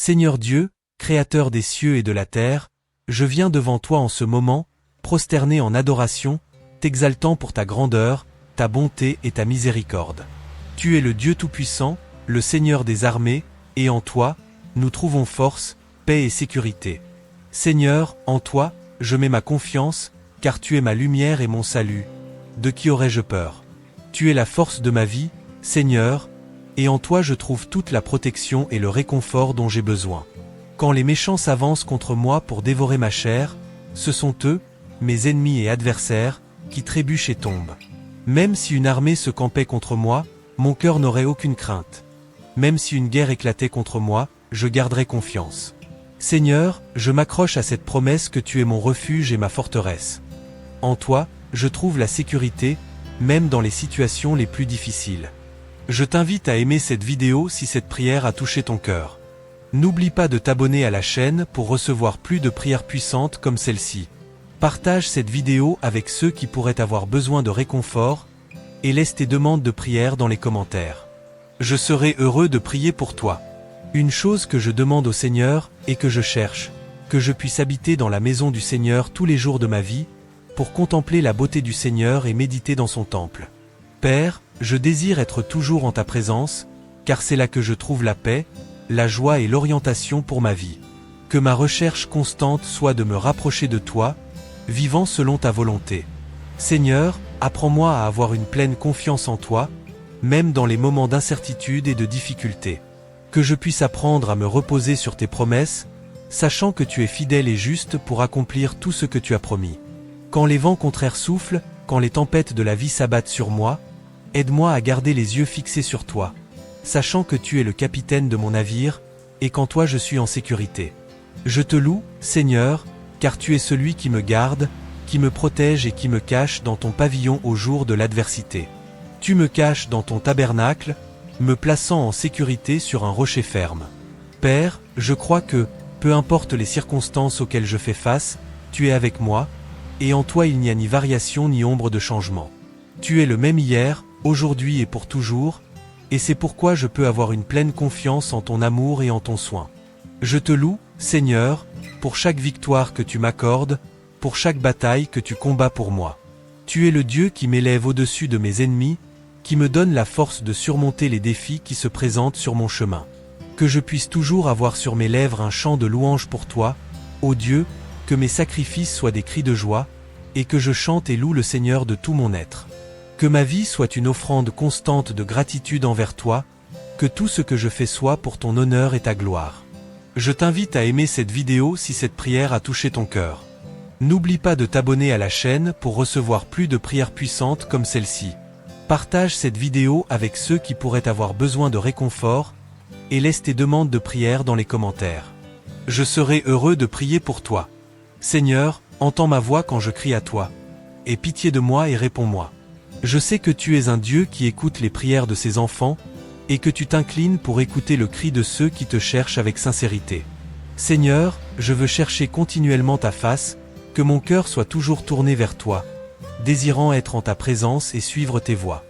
Seigneur Dieu, Créateur des cieux et de la terre, je viens devant toi en ce moment, prosterné en adoration, t'exaltant pour ta grandeur, ta bonté et ta miséricorde. Tu es le Dieu Tout-Puissant, le Seigneur des armées, et en toi, nous trouvons force, paix et sécurité. Seigneur, en toi, je mets ma confiance, car tu es ma lumière et mon salut. De qui aurais-je peur? Tu es la force de ma vie, Seigneur, et en toi je trouve toute la protection et le réconfort dont j'ai besoin. Quand les méchants s'avancent contre moi pour dévorer ma chair, ce sont eux, mes ennemis et adversaires, qui trébuchent et tombent. Même si une armée se campait contre moi, mon cœur n'aurait aucune crainte. Même si une guerre éclatait contre moi, je garderai confiance. Seigneur, je m'accroche à cette promesse que tu es mon refuge et ma forteresse. En toi, je trouve la sécurité, même dans les situations les plus difficiles. Je t'invite à aimer cette vidéo si cette prière a touché ton cœur. N'oublie pas de t'abonner à la chaîne pour recevoir plus de prières puissantes comme celle-ci. Partage cette vidéo avec ceux qui pourraient avoir besoin de réconfort et laisse tes demandes de prière dans les commentaires. Je serai heureux de prier pour toi. Une chose que je demande au Seigneur et que je cherche, que je puisse habiter dans la maison du Seigneur tous les jours de ma vie, pour contempler la beauté du Seigneur et méditer dans son temple. Père, je désire être toujours en ta présence, car c'est là que je trouve la paix, la joie et l'orientation pour ma vie. Que ma recherche constante soit de me rapprocher de toi, vivant selon ta volonté. Seigneur, apprends-moi à avoir une pleine confiance en toi, même dans les moments d'incertitude et de difficulté. Que je puisse apprendre à me reposer sur tes promesses, sachant que tu es fidèle et juste pour accomplir tout ce que tu as promis. Quand les vents contraires soufflent, quand les tempêtes de la vie s'abattent sur moi, aide-moi à garder les yeux fixés sur toi, sachant que tu es le capitaine de mon navire, et qu'en toi je suis en sécurité. Je te loue, Seigneur, car tu es celui qui me garde, qui me protège et qui me cache dans ton pavillon au jour de l'adversité. Tu me caches dans ton tabernacle, me plaçant en sécurité sur un rocher ferme. Père, je crois que, peu importe les circonstances auxquelles je fais face, tu es avec moi, et en toi il n'y a ni variation ni ombre de changement. Tu es le même hier, aujourd'hui et pour toujours, et c'est pourquoi je peux avoir une pleine confiance en ton amour et en ton soin. Je te loue, Seigneur, pour chaque victoire que tu m'accordes, pour chaque bataille que tu combats pour moi. Tu es le Dieu qui m'élève au-dessus de mes ennemis, qui me donne la force de surmonter les défis qui se présentent sur mon chemin. Que je puisse toujours avoir sur mes lèvres un chant de louange pour toi, ô Dieu, que mes sacrifices soient des cris de joie, et que je chante et loue le Seigneur de tout mon être. Que ma vie soit une offrande constante de gratitude envers toi, que tout ce que je fais soit pour ton honneur et ta gloire. Je t'invite à aimer cette vidéo si cette prière a touché ton cœur. N'oublie pas de t'abonner à la chaîne pour recevoir plus de prières puissantes comme celle-ci. Partage cette vidéo avec ceux qui pourraient avoir besoin de réconfort, et laisse tes demandes de prière dans les commentaires. Je serai heureux de prier pour toi. Seigneur, entends ma voix quand je crie à toi. Aie pitié de moi et réponds-moi. Je sais que tu es un Dieu qui écoute les prières de ses enfants, et que tu t'inclines pour écouter le cri de ceux qui te cherchent avec sincérité. Seigneur, je veux chercher continuellement ta face, que mon cœur soit toujours tourné vers toi, désirant être en ta présence et suivre tes voies.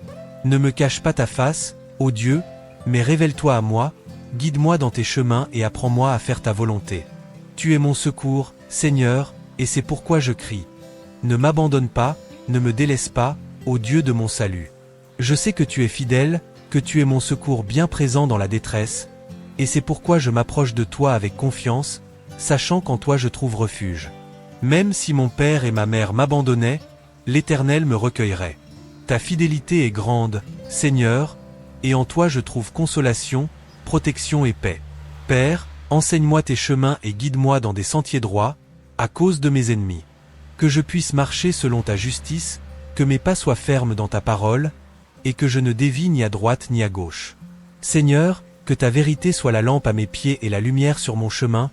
Ne me cache pas ta face, ô Dieu, mais révèle-toi à moi, guide-moi dans tes chemins et apprends-moi à faire ta volonté. Tu es mon secours, Seigneur, et c'est pourquoi je crie. Ne m'abandonne pas, ne me délaisse pas, ô Dieu de mon salut. Je sais que tu es fidèle, que tu es mon secours bien présent dans la détresse, et c'est pourquoi je m'approche de toi avec confiance, sachant qu'en toi je trouve refuge. Même si mon père et ma mère m'abandonnaient, l'Éternel me recueillerait. Ta fidélité est grande, Seigneur, et en toi je trouve consolation, protection et paix. Père, enseigne-moi tes chemins et guide-moi dans des sentiers droits, à cause de mes ennemis. Que je puisse marcher selon ta justice, que mes pas soient fermes dans ta parole, et que je ne dévie ni à droite ni à gauche. Seigneur, que ta vérité soit la lampe à mes pieds et la lumière sur mon chemin,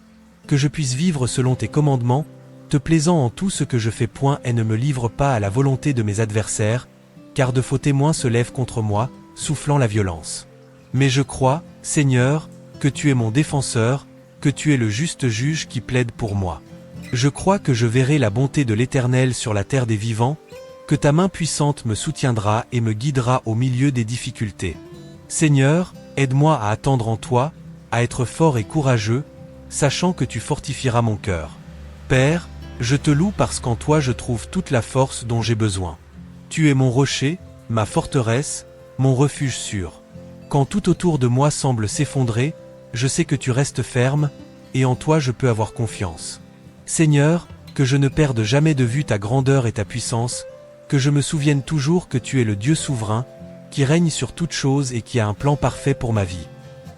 que je puisse vivre selon tes commandements, te plaisant en tout ce que je fais point et ne me livre pas à la volonté de mes adversaires, car de faux témoins se lèvent contre moi, soufflant la violence. Mais je crois, Seigneur, que tu es mon défenseur, que tu es le juste juge qui plaide pour moi. Je crois que je verrai la bonté de l'Éternel sur la terre des vivants, que ta main puissante me soutiendra et me guidera au milieu des difficultés. Seigneur, aide-moi à attendre en toi, à être fort et courageux, sachant que tu fortifieras mon cœur. Père, je te loue parce qu'en toi je trouve toute la force dont j'ai besoin. Tu es mon rocher, ma forteresse, mon refuge sûr. Quand tout autour de moi semble s'effondrer, je sais que tu restes ferme, et en toi je peux avoir confiance. Seigneur, que je ne perde jamais de vue ta grandeur et ta puissance, que je me souvienne toujours que tu es le Dieu souverain, qui règne sur toutes choses et qui a un plan parfait pour ma vie.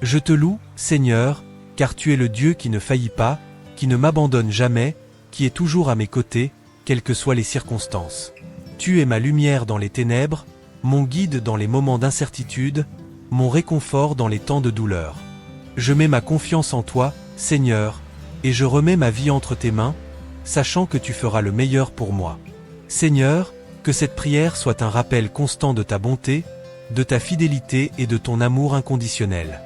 Je te loue, Seigneur, car tu es le Dieu qui ne faillit pas, qui ne m'abandonne jamais, qui est toujours à mes côtés, quelles que soient les circonstances. Tu es ma lumière dans les ténèbres, mon guide dans les moments d'incertitude, mon réconfort dans les temps de douleur. Je mets ma confiance en toi, Seigneur, et je remets ma vie entre tes mains, sachant que tu feras le meilleur pour moi. Seigneur, que cette prière soit un rappel constant de ta bonté, de ta fidélité et de ton amour inconditionnel.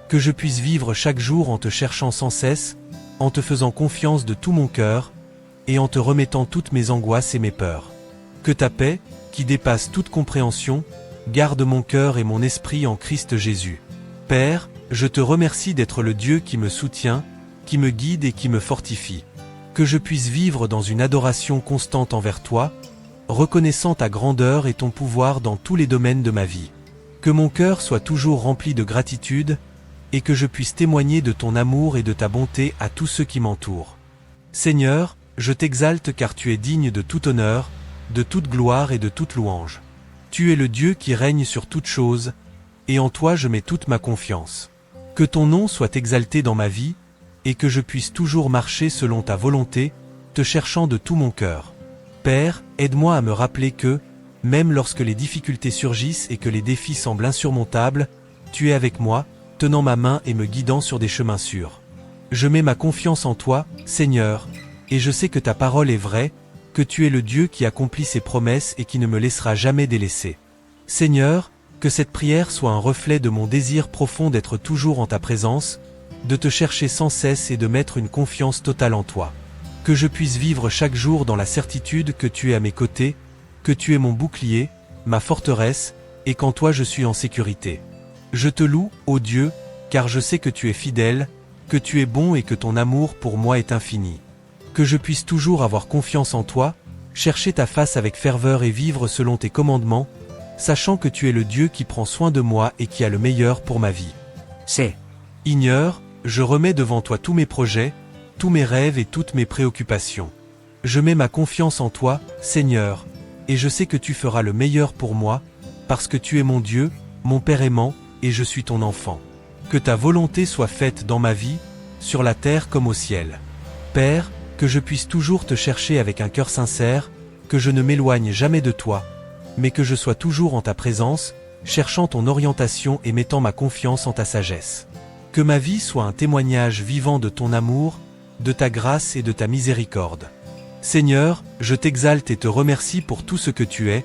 Que je puisse vivre chaque jour en te cherchant sans cesse, en te faisant confiance de tout mon cœur, et en te remettant toutes mes angoisses et mes peurs. Que ta paix, qui dépasse toute compréhension, garde mon cœur et mon esprit en Christ Jésus. Père, je te remercie d'être le Dieu qui me soutient, qui me guide et qui me fortifie. Que je puisse vivre dans une adoration constante envers toi, reconnaissant ta grandeur et ton pouvoir dans tous les domaines de ma vie. Que mon cœur soit toujours rempli de gratitude, et que je puisse témoigner de ton amour et de ta bonté à tous ceux qui m'entourent. Seigneur, je t'exalte car tu es digne de tout honneur, de toute gloire et de toute louange. Tu es le Dieu qui règne sur toutes choses, et en toi je mets toute ma confiance. Que ton nom soit exalté dans ma vie, et que je puisse toujours marcher selon ta volonté, te cherchant de tout mon cœur. Père, aide-moi à me rappeler que, même lorsque les difficultés surgissent et que les défis semblent insurmontables, tu es avec moi, tenant ma main et me guidant sur des chemins sûrs. Je mets ma confiance en toi, Seigneur, et je sais que ta parole est vraie, que tu es le Dieu qui accomplit ses promesses et qui ne me laissera jamais délaisser. Seigneur, que cette prière soit un reflet de mon désir profond d'être toujours en ta présence, de te chercher sans cesse et de mettre une confiance totale en toi. Que je puisse vivre chaque jour dans la certitude que tu es à mes côtés, que tu es mon bouclier, ma forteresse, et qu'en toi je suis en sécurité. Je te loue, ô Dieu, car je sais que tu es fidèle, que tu es bon et que ton amour pour moi est infini. Que je puisse toujours avoir confiance en toi, chercher ta face avec ferveur et vivre selon tes commandements, sachant que tu es le Dieu qui prend soin de moi et qui a le meilleur pour ma vie. Ignore, je remets devant toi tous mes projets, tous mes rêves et toutes mes préoccupations. Je mets ma confiance en toi, Seigneur, et je sais que tu feras le meilleur pour moi, parce que tu es mon Dieu, mon Père aimant, et je suis ton enfant. Que ta volonté soit faite dans ma vie, sur la terre comme au ciel. Père, que je puisse toujours te chercher avec un cœur sincère, que je ne m'éloigne jamais de toi, mais que je sois toujours en ta présence, cherchant ton orientation et mettant ma confiance en ta sagesse. Que ma vie soit un témoignage vivant de ton amour, de ta grâce et de ta miséricorde. Seigneur, je t'exalte et te remercie pour tout ce que tu es,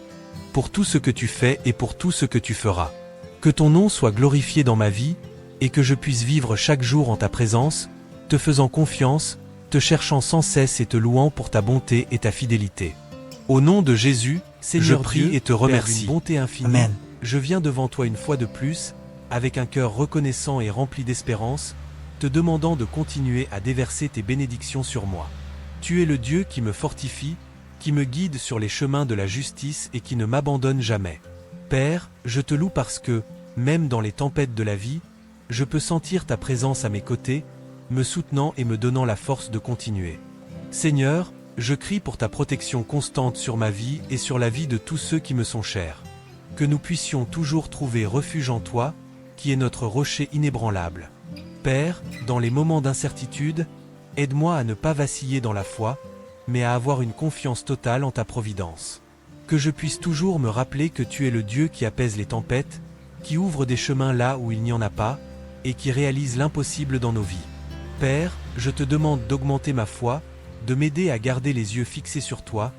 pour tout ce que tu fais et pour tout ce que tu feras. Que ton nom soit glorifié dans ma vie, et que je puisse vivre chaque jour en ta présence, te faisant confiance, te cherchant sans cesse et te louant pour ta bonté et ta fidélité. Au nom de Jésus, Seigneur, je prie Dieu, et te remercie. Père d'une bonté infinie. Amen. Je viens devant toi une fois de plus, avec un cœur reconnaissant et rempli d'espérance, te demandant de continuer à déverser tes bénédictions sur moi. Tu es le Dieu qui me fortifie, qui me guide sur les chemins de la justice et qui ne m'abandonne jamais. Père, je te loue parce que, même dans les tempêtes de la vie, je peux sentir ta présence à mes côtés, me soutenant et me donnant la force de continuer. Seigneur, je crie pour ta protection constante sur ma vie et sur la vie de tous ceux qui me sont chers. Que nous puissions toujours trouver refuge en toi, qui est notre rocher inébranlable. Père, dans les moments d'incertitude, aide-moi à ne pas vaciller dans la foi, mais à avoir une confiance totale en ta providence. Que je puisse toujours me rappeler que tu es le Dieu qui apaise les tempêtes, qui ouvre des chemins là où il n'y en a pas, et qui réalise l'impossible dans nos vies. Père, je te demande d'augmenter ma foi, de m'aider à garder les yeux fixés sur toi,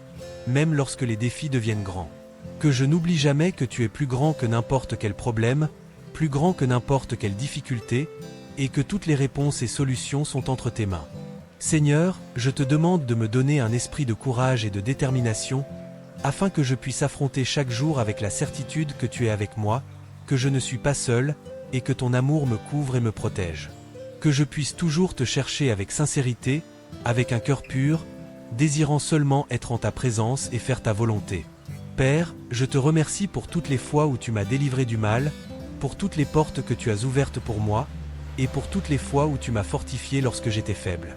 même lorsque les défis deviennent grands. Que je n'oublie jamais que tu es plus grand que n'importe quel problème, plus grand que n'importe quelle difficulté, et que toutes les réponses et solutions sont entre tes mains. Seigneur, je te demande de me donner un esprit de courage et de détermination, afin que je puisse affronter chaque jour avec la certitude que tu es avec moi, que je ne suis pas seul, et que ton amour me couvre et me protège. Que je puisse toujours te chercher avec sincérité, avec un cœur pur, désirant seulement être en ta présence et faire ta volonté. Père, je te remercie pour toutes les fois où tu m'as délivré du mal, pour toutes les portes que tu as ouvertes pour moi, et pour toutes les fois où tu m'as fortifié lorsque j'étais faible.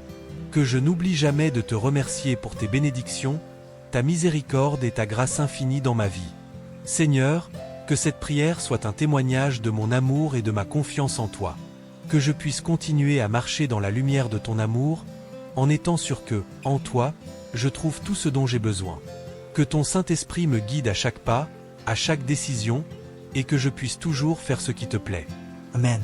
Que je n'oublie jamais de te remercier pour tes bénédictions, ta miséricorde et ta grâce infinie dans ma vie. Seigneur, que cette prière soit un témoignage de mon amour et de ma confiance en toi. Que je puisse continuer à marcher dans la lumière de ton amour, en étant sûr que, en toi, je trouve tout ce dont j'ai besoin. Que ton Saint-Esprit me guide à chaque pas, à chaque décision, et que je puisse toujours faire ce qui te plaît. Amen.